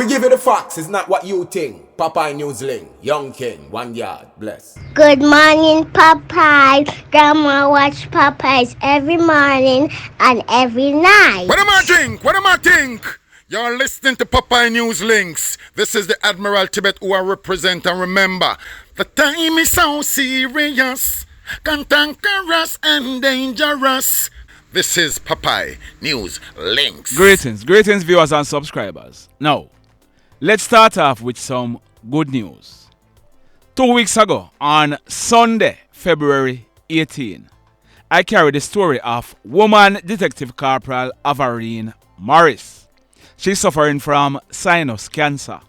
we give you the facts. It's not what you think. Popeye Newsling, Young King, 1 yard, bless. Good morning, Popeye. Grandma watch Popeyes every morning and every night. What am I think? What am I think? You're listening to Popeye News Links. This is the Admiral Tibet who I represent, and remember, the time is so serious, cantankerous and dangerous. This is Popeye News Links. Greetings viewers and subscribers. Now, let's start off with some good news. 2 weeks ago, on Sunday, February 18, I carried the story of woman Detective Corporal Avarine Morris. She's suffering from sinus cancer.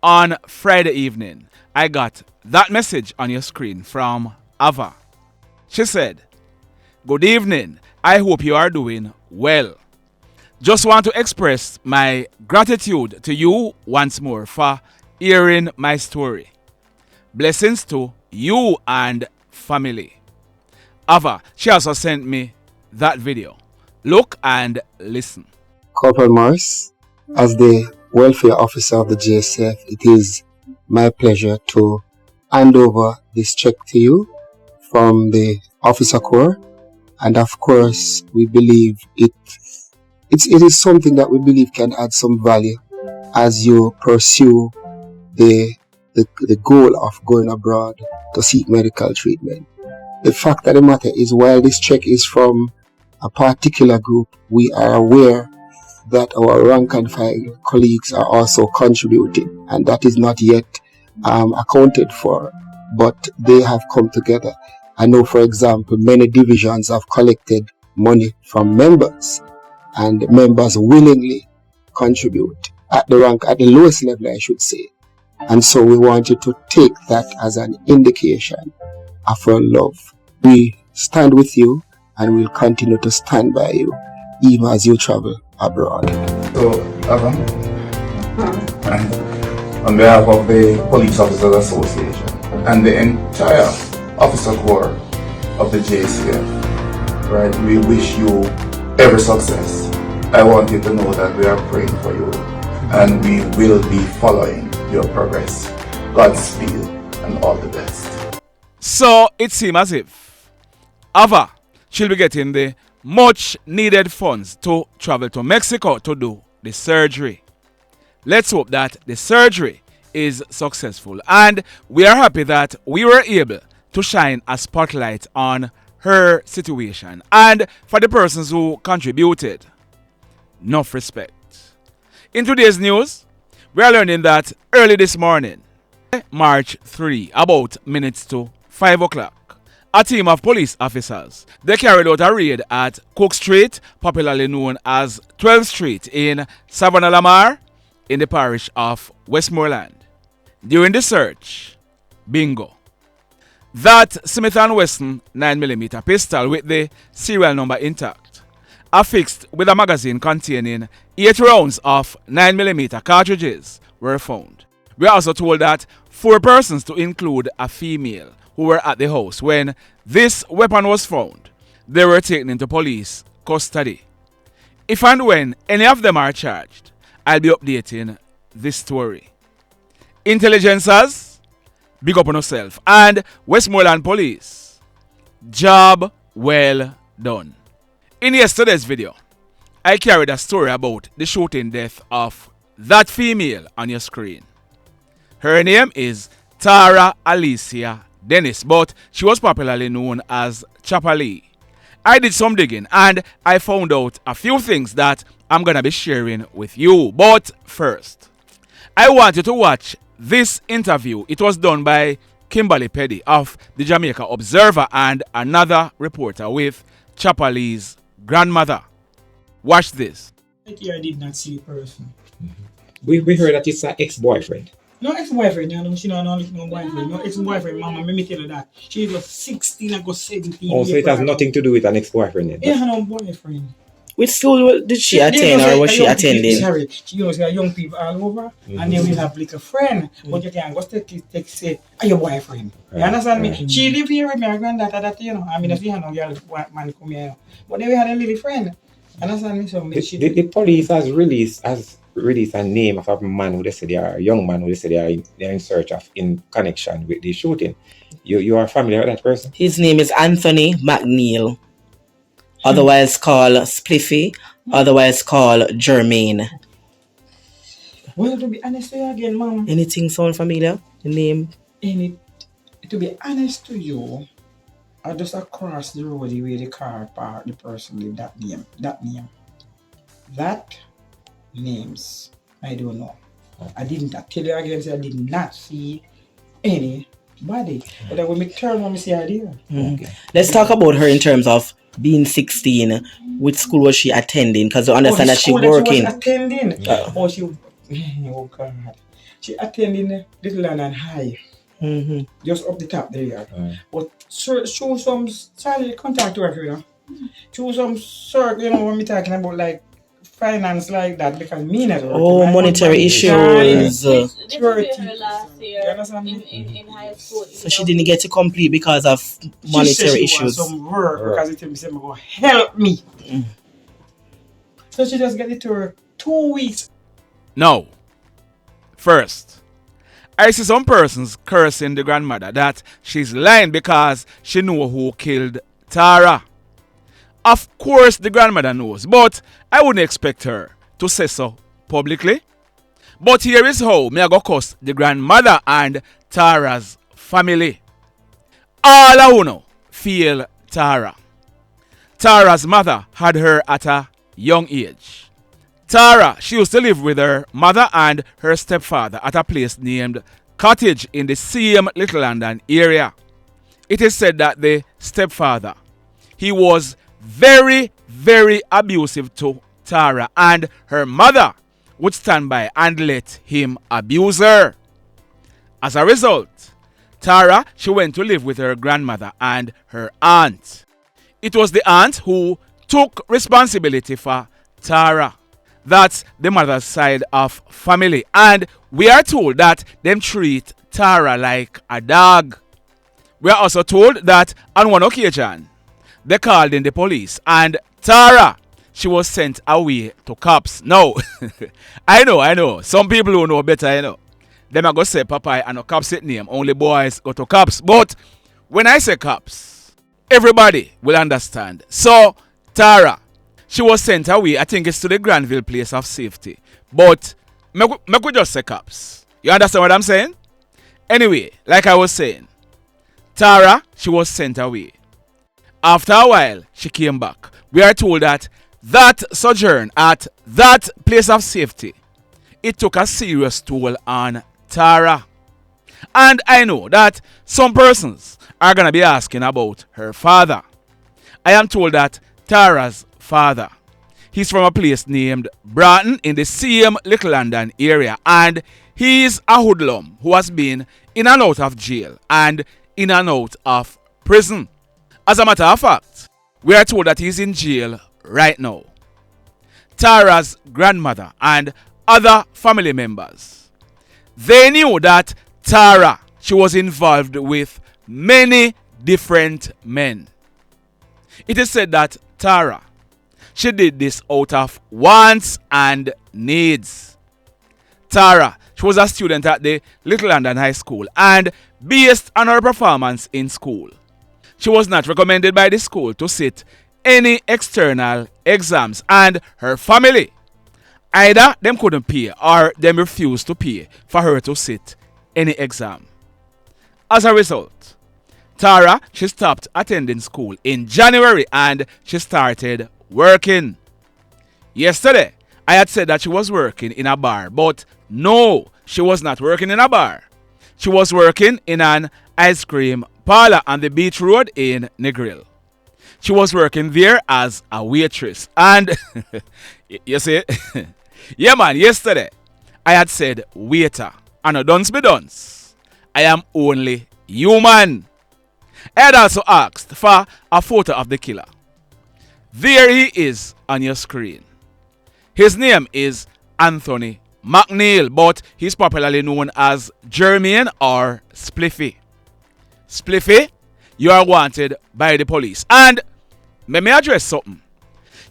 On Friday evening, I got that message on your screen from Ava. She said, "Good evening. I hope you are doing well. Just want to express my gratitude to you once more for hearing my story. Blessings to you and family." Ava, she also sent me that video. Look and listen. Corporal Morris, as the welfare officer of the JSF, it is my pleasure to hand over this check to you from the officer corps. And of course, we believe it is something that we believe can add some value as you pursue the goal of going abroad to seek medical treatment. The fact of the matter is, while this check is from a particular group, we are aware that our rank and file colleagues are also contributing, and that is not yet accounted for, but they have come together. I know, for example, many divisions have collected money from members, and members willingly contribute at the lowest level, I should say. And so we want you to take that as an indication of our love. We stand with you and we'll continue to stand by you even as you travel abroad. So, Ava, on behalf of the Police Officers Association and the entire officer corps of the JCF, right, we wish you every success. I want you to know that we are praying for you and we will be following your progress. Godspeed and all the best. So it seems as if Ava, she'll be getting the much needed funds to travel to Mexico to do the surgery. Let's hope that the surgery is successful, and we are happy that we were able to shine a spotlight on her situation. And for the persons who contributed, enough respect. In today's news, we are learning that early this morning, March 3, about minutes to 5 o'clock, a team of police officers, they carried out a raid at Cook Street, popularly known as 12th Street in Savannah Lamar, in the parish of Westmoreland. During the search, bingo, that Smith & Wesson 9mm pistol with the serial number intact, affixed with a magazine containing 8 rounds of 9mm cartridges, were found. We are also told that 4 persons, to include a female, who were at the house when this weapon was found, they were taken into police custody. If and when any of them are charged, I'll be updating this story. Intelligencers, big up on yourself, and Westmoreland Police, job well done. In yesterday's video, I carried a story about the shooting death of that female on your screen. Her name is Tara Alecia Dennis, but she was popularly known as Choppa. I did some digging and I found out a few things that I'm gonna be sharing with you. But first, I want you to watch this interview. It was done by Kimberly Peddy of the Jamaica Observer and another reporter with Choppa Lee's grandmother. Watch this. I did not see the person. We heard that it's an ex-boyfriend. No ex-boyfriend, she don't know no boyfriend. No ex-boyfriend, mama, let me tell you that. She was 16 and go 17. Oh, so it has nothing to do with an ex-boyfriend then? Yeah, her no boyfriend. Which school did she attend, or was she attending? Sorry, she knows there young people all over, and then we have like a friend. But you can go take say, are your boyfriend? You understand me? She live here with my granddaughter, that you know. I mean, if you have no girl man come here, but then we had a little friend. Understand me? So the police has release a name of a man who they say they are a young man who they say they're in search of in connection with the shooting. You are familiar with that person? His name is Anthony McNeil, otherwise called Spliffy, otherwise called Jermaine. Well, to be honest with you again, Mom. Anything sound familiar? The name? To be honest to you, I just across the road where the car parked, the person lived that name. That names, I don't know. I tell you again, I did not see anybody. But when I turn on, I see idea. Okay. Let's talk about her in terms of being 16. Which school was she attending? Because you understand that she working. She was attending. Oh God. She attending Little London High. Just up the top there. But show some contact to her, you know. Show some circle, you know, when we talking about like finance like that, because me not monetary issues. This was her last year in high school. So she didn't get to complete because of monetary issues. She some work because it said, go help me. So she just get it to her 2 weeks. Now, first, I see some persons cursing the grandmother that she's lying because she knew who killed Tara. Of course, the grandmother knows, but I wouldn't expect her to say so publicly. But here is how me I go cuss the grandmother and Tara's family. All I know feel Tara. Tara's mother had her at a young age. Tara, she used to live with her mother and her stepfather at a place named Cottage in the same Little London area. It is said that the stepfather, he was very, very abusive to Tara, and her mother would stand by and let him abuse her. As a result, Tara, she went to live with her grandmother and her aunt. It was the aunt who took responsibility for Tara. That's the mother's side of family, and we are told that them treat Tara like a dog. We are also told that on one occasion, they called in the police and Tara, she was sent away to cops. No, I know. Some people who know better, you know. Them are going to say, Papa, I know cops it name. Only boys go to cops. But when I say cops, everybody will understand. So, Tara, she was sent away, I think it's to the Granville place of safety. But, me could just say cops. You understand what I'm saying? Anyway, like I was saying, Tara, she was sent away. After a while, she came back. We are told that sojourn at that place of safety, it took a serious toll on Tara. And I know that some persons are going to be asking about her father. I am told that Tara's father, he's from a place named Broughton in the same Little London area, and he's a hoodlum who has been in and out of jail and in and out of prison. As a matter of fact, we are told that he's in jail right now. Tara's grandmother and other family members, they knew that Tara, she was involved with many different men. It is said that Tara, she did this out of wants and needs. Tara, she was a student at the Little London High School, and based on her performance in school, she was not recommended by the school to sit any external exams, and her family, either them couldn't pay or them refused to pay for her to sit any exam. As a result, Tara, she stopped attending school in January and she started working. Yesterday, I had said that she was working in a bar, but no, she was not working in a bar. She was working in an ice cream parlor on the beach road in Negril. She was working there as a waitress. And you see, yeah man, yesterday I had said waiter. And no dunce be dunce. I am only human. I had also asked for a photo of the killer. There he is on your screen. His name is Anthony McNeil, but he's popularly known as Jermaine or Spliffy. Spliffy, you are wanted by the police. And let me address something.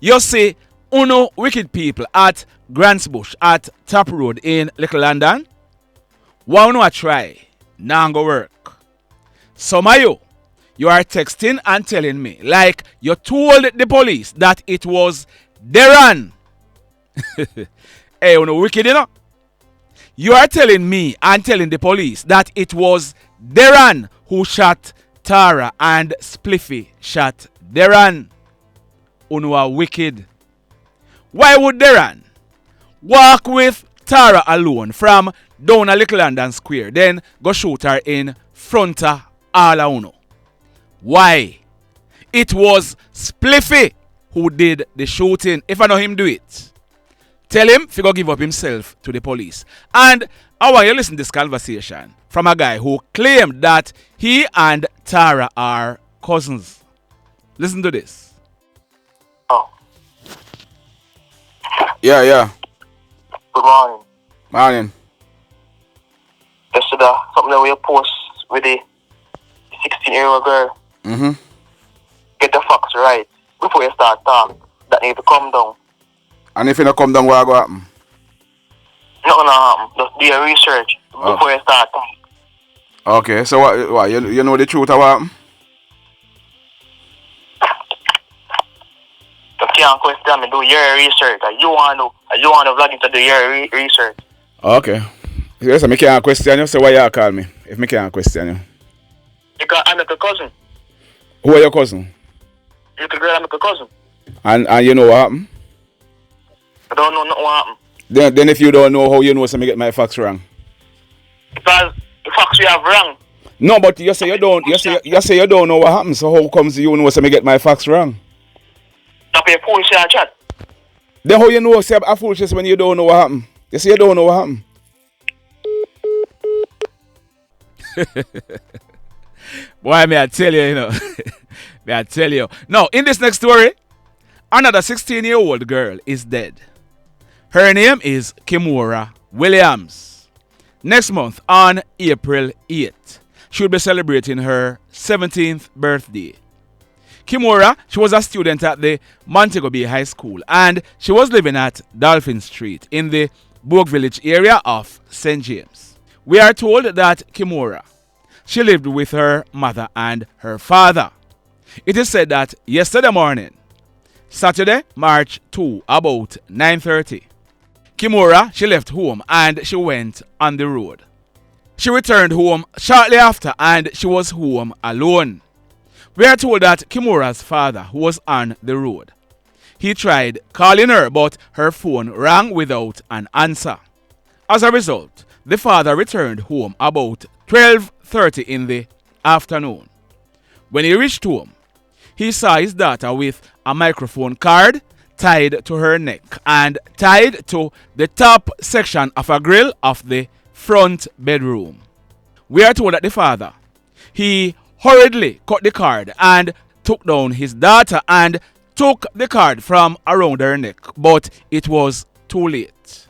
You see, Uno wicked people at Grantsbush at Top Road in Little London. Why no try? Now go work. Some of you are texting and telling me like you told the police that it was Darren. Hey, you know wicked, you know? You are telling me and telling the police that it was Darren who shot Tara and Spliffy shot Darren. You are wicked. Why would Darren walk with Tara alone from down a Little London Square, then go shoot her in front of all of uno? Why? It was Spliffy who did the shooting. If I know him do it, tell him to go give up himself to the police. And I want you to listen to this conversation from a guy who claimed that he and Tara are cousins. Listen to this. Oh. Yeah. Good morning. Morning. Yesterday, something that we post with the 16-year-old girl. Mm-hmm. Get the facts right before you start talking. That need to come down. And if you don't come down, what will happen? Nothing will happen. Just do your research before you start talking. Okay, so what you know the truth of what happened? You can't question me. Do your research. You want to vlog into do your research. Okay. Yes, I can't question you, so why you call me? If I can't question you. Because I'm a cousin. Who are your cousin? You could girl, I'm a cousin. And you know what happened? I don't know nothing what happened. Then if you don't know, how you know so I get my facts wrong? Because the facts we have wrong. No, but you say you don't. You say you don't know what happened. So how comes you know so I get my facts wrong? Stop your foolish chat. Then how you know say I'm foolish when you don't know what happened? You say you don't know what happened. Boy, may I tell you, you know. May I tell you. Now, in this next story, another 16-year-old girl is dead. Her name is Kimora Williams. Next month, on April 8th, she will be celebrating her 17th birthday. Kimora, she was a student at the Montego Bay High School, and she was living at Dolphin Street in the Bourke Village area of St. James. We are told that Kimora, she lived with her mother and her father. It is said that yesterday morning, Saturday, March 2, about 9:30, Kimora, she left home and she went on the road. She returned home shortly after and she was home alone. We are told that Kimora's father was on the road. He tried calling her, but her phone rang without an answer. As a result, the father returned home about 12:30 in the afternoon. When he reached home, he saw his daughter with a microphone card tied to her neck and tied to the top section of a grill of the front bedroom. We are told that the father, he hurriedly cut the card and took down his daughter and took the card from around her neck, but it was too late.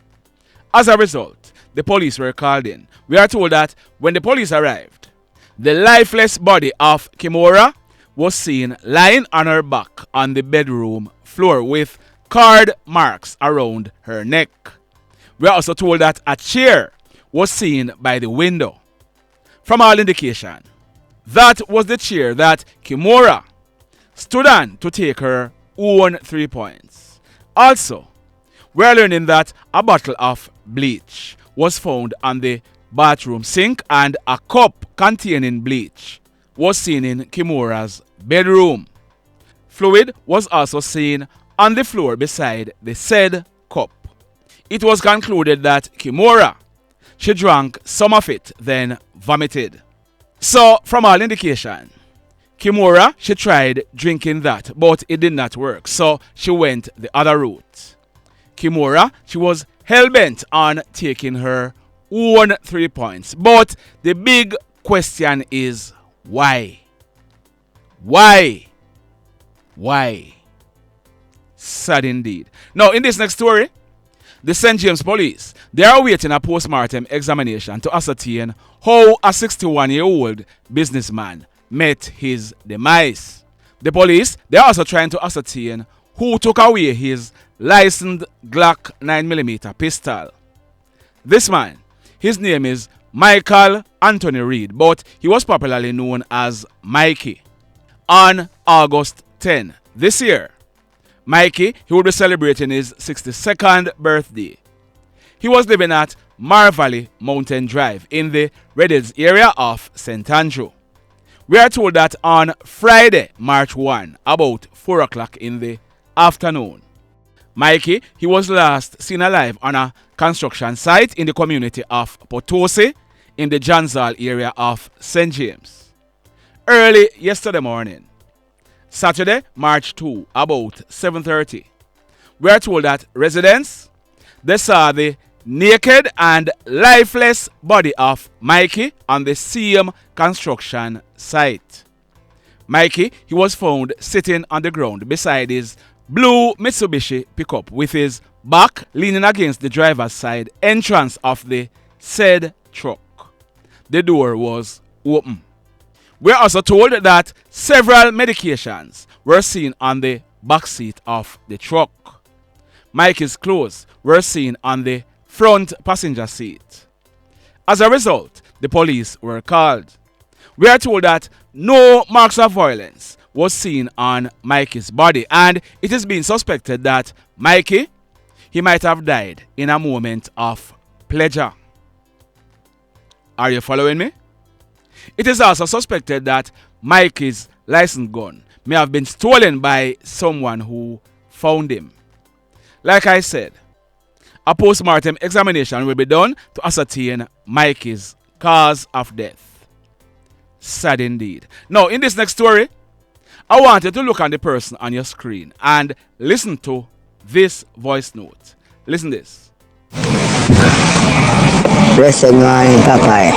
As a result, the police were called in. We are told that when the police arrived, the lifeless body of Kimora was seen lying on her back on the bedroom floor with card marks around her neck. We are also told that a chair was seen by the window. From all indication, that was the chair that Kimora stood on to take her own 3 points. Also, we are learning that a bottle of bleach was found on the bathroom sink and a cup containing bleach was seen in Kimora's bedroom. Fluid was also seen on the floor beside the said cup. It was concluded that Kimora, she drank some of it, then vomited. So, from all indication, Kimora, she tried drinking that, but it did not work, so she went the other route. Kimora, she was hell-bent on taking her own 3 points, but the big question is why? Why? Sad indeed. Now, in this next story, the St. James police, they are awaiting a post-mortem examination to ascertain how a 61-year-old businessman met his demise. The police, they are also trying to ascertain who took away his licensed Glock 9mm pistol. This man, his name is Michael Anthony Reid, but he was popularly known as Mikey. On August 10 this year, Mikey, he will be celebrating his 62nd birthday. He was living at Marvally Mountain Drive in the Reid area of St. Andrew. We are told that on Friday, March 1, about 4 o'clock in the afternoon, Mikey, he was last seen alive on a construction site in the community of Potosi in the Johnsall area of St. James. Early yesterday morning, Saturday, March 2, about 7:30, we are told that residents, they saw the naked and lifeless body of Mikey on the same construction site. Mikey, he was found sitting on the ground beside his blue Mitsubishi pickup with his back leaning against the driver's side entrance of the said truck. The door was open. We are also told that several medications were seen on the back seat of the truck. Mikey's clothes were seen on the front passenger seat. As a result, the police were called. We are told that no marks of violence was seen on Mikey's body, and it is being suspected that Mikey, he might have died in a moment of pleasure. Are you following me? It is also suspected that Mikey's license gun may have been stolen by someone who found him. Like I said, a post-mortem examination will be done to ascertain Mikey's cause of death. Sad indeed. Now, in this next story, I want you to look at the person on your screen and listen to this voice note. Listen this. Blessed morning, Papa,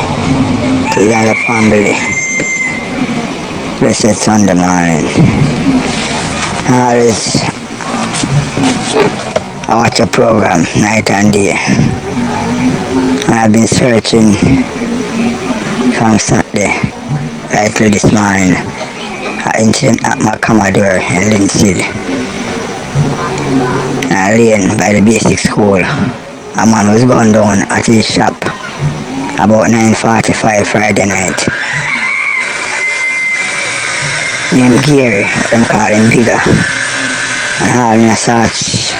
to the other family. Blessed Sunday morning. Always, I watch a program night and day. And I've been searching from Saturday right through this morning. An incident at my Commodore in Linseed. I lane by the basic school. A man was gone down at his shop about 9:45 Friday night. Named Gary, them call him Bigga. And having a search.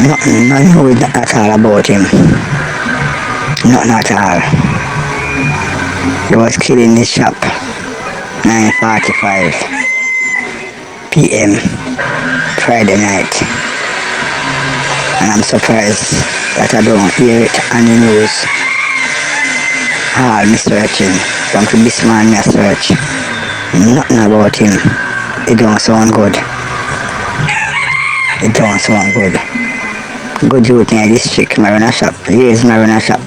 Nothing knew at all about him. Nothing at all. He was killed in his shop 9:45 p.m. Friday night. And I'm surprised that I don't hear it on the news. All me searching. From this man me search. Nothing about him. It don't sound good. It don't sound good. Good youth in the district, I run a shop. Years I run a shop.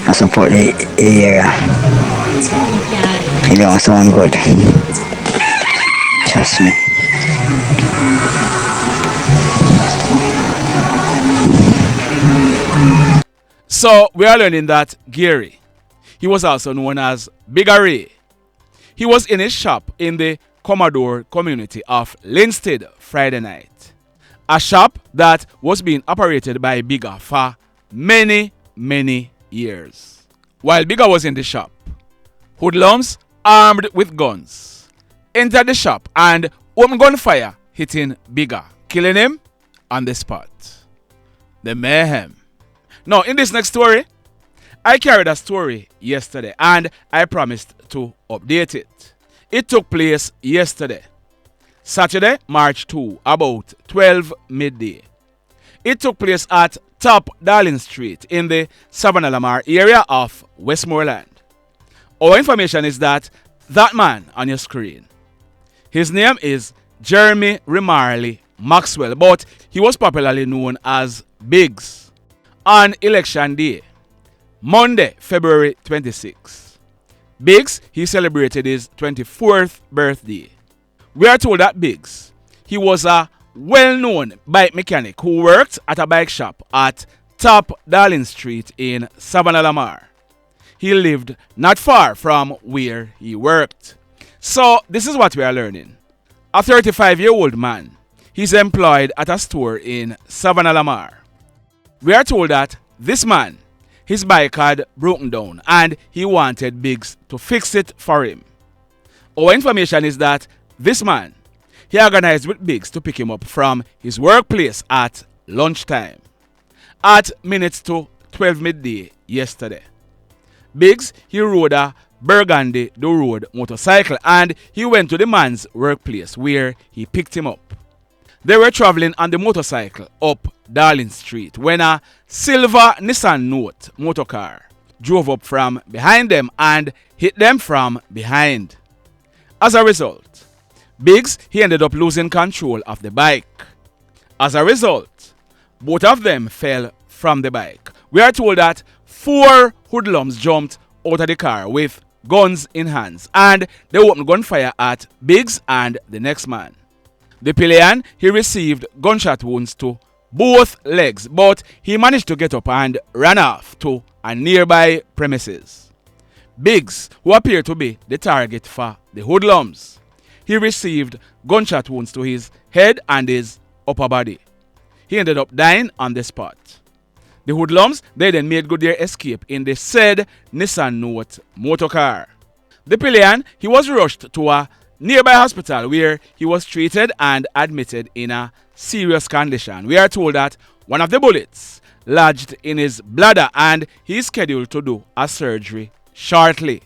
I support the area. It don't sound good. Trust me. So we are learning that Gary, he was also known as Bigga. He was in his shop in the Commodore community of Linstead Friday night. A shop that was being operated by Bigga for many years. While Bigga was in the shop, hoodlums armed with guns entered the shop and opened gunfire, hitting Bigga, killing him on the spot. The mayhem. Now, in this next story, I carried a story yesterday and I promised to update it. It took place yesterday, Saturday, March 2, about 12 midday. It took place at Top Darling Street in the Savannah Lamar area of Westmoreland. Our information is that man on your screen, his name is Rimarley Maxwell, but he was popularly known as Biggs. On election day, Monday, February 26, Biggs, he celebrated his 24th birthday. We are told that Biggs, he was a well-known bike mechanic who worked at a bike shop at Top Darling Street in Savannah Lamar. He lived not far from where he worked. So this is what we are learning. A 35-year-old man, He's employed at a store in Savannah Lamar. We are told that this man, his bike had broken down and he wanted Biggs to fix it for him. Our information is that this man, he organized with Biggs to pick him up from his workplace at lunchtime at minutes to 12 midday yesterday. Biggs, he rode a Burgundy the Road motorcycle and he went to the man's workplace where he picked him up. They were traveling on the motorcycle up Darling Street when a silver Nissan Note motorcar drove up from behind them and hit them from behind. As a result, Biggs, he ended up losing control of the bike. As a result, both of them fell from the bike. We are told that 4 hoodlums jumped out of the car with guns in hands and they opened gunfire at Biggs and the next man. The pillion, he received gunshot wounds to both legs, but he managed to get up and ran off to a nearby premises. Biggs, who appeared to be the target for the hoodlums, he received gunshot wounds to his head and his upper body. He ended up dying on the spot. The hoodlums, they then made good their escape in the said Nissan Note motorcar. The pillion, he was rushed to a nearby hospital where he was treated and admitted in a serious condition. We are told that one of the bullets lodged in his bladder and he is scheduled to do a surgery shortly.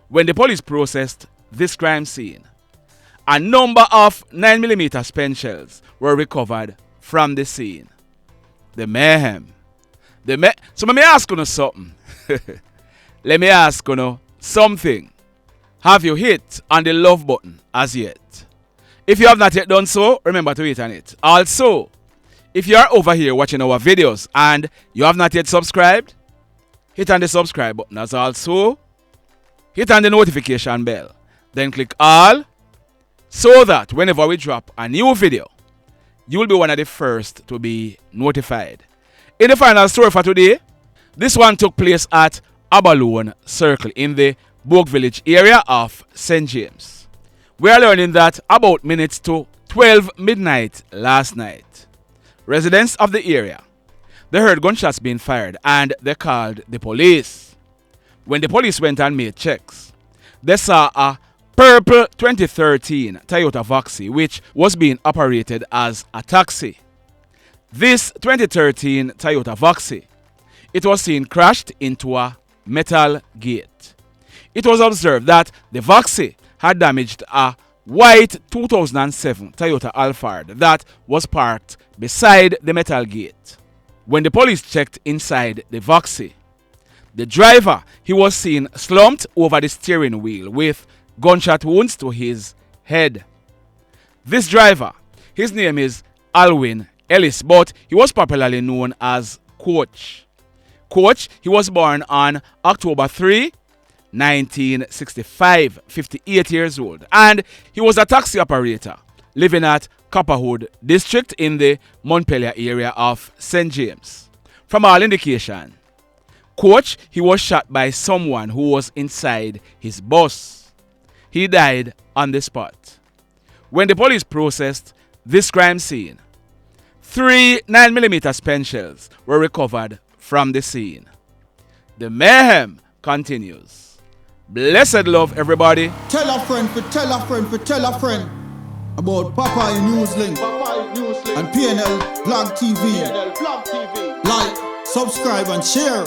When the police processed this crime scene, a number of 9mm spent shells were recovered from the scene. The mayhem. So let me ask you something. Let me ask you something. Have you hit on the love button as yet? If you have not yet done so, remember to hit on it. Also, if you are over here watching our videos and you have not yet subscribed, hit on the subscribe button as also. Hit on the notification bell. Then click all so that whenever we drop a new video, you will be one of the first to be notified. In the final story for today, this one took place at Avalon Circle in the Bogue Village area of St. James. We are learning that about minutes to 12 midnight last night, residents of the area, they heard gunshots being fired and they called the police. When the police went and made checks, they saw a purple 2013 Toyota Voxy which was being operated as a taxi. This 2013 Toyota Voxy, it was seen crashed into a metal gate. It was observed that the Voxy had damaged a white 2007 Toyota Alphard that was parked beside the metal gate. When the police checked inside the Voxy, the driver, he was seen slumped over the steering wheel with gunshot wounds to his head. This driver, his name is Allwin Ellis, but he was popularly known as Coach. Coach, he was born on October 3, 1965, 58 years old, and he was a taxi operator living at Copperwood district in the Montpelier area of St. James. From all indication, Coach, he was shot by someone who was inside his bus. He died on the spot. When the police processed this crime scene, 3 9mm spent shells were recovered from the scene. The mayhem continues. Blessed love, everybody. Tell a friend for tell a friend for tell a friend about Popeye Newslink and PNL Blog TV. Like, subscribe and share.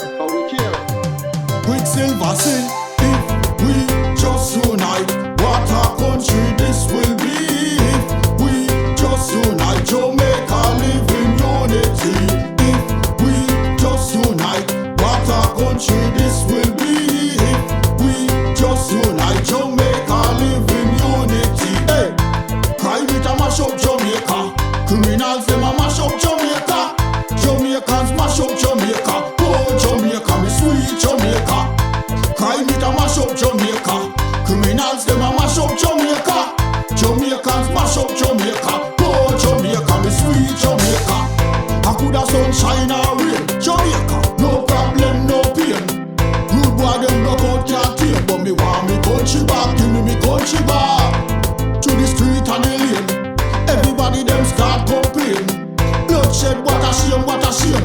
Quicksilver sing, if we just unite, what a country this will be. If we just unite, Jamaica live in unity. If we just unite, what a country this will be. If we just unite, Jamaica live in unity. Hey, crime it a mash up Jamaica. Criminals them a mash up Jamaica. Jamaicans mash up Jamaica. Oh Jamaica, me sweet Jamaica. Crime it a mash up Jamaica. Criminals them a mash up Jamaica. Jamaicans mash up Jamaica. Oh Jamaica, me sweet Jamaica. I coulda sunshine or rain. Jamaica, no problem, no pain.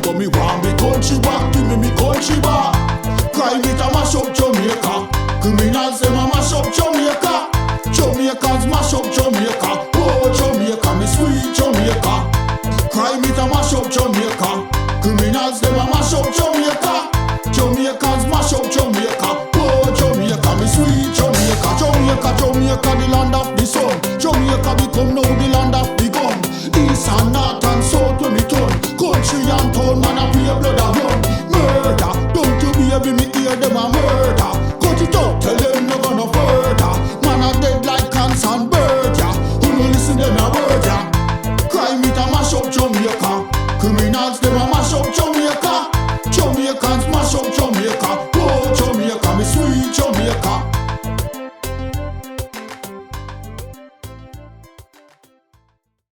but me want me country back. Give me country back. Crime it a mash up Jamaica. Criminals them a mash up Jamaica. Jamaicans mash up Jamaica. Oh Jamaica, me sweet Jamaica. Crime it a mash up Jamaica. Criminals them a mash up Jamaica. Jamaicans mash up Jamaica. Oh Jamaica, me sweet Jamaica. Jamaica, Jamaica, the land of the sun. Jamaica become now the land of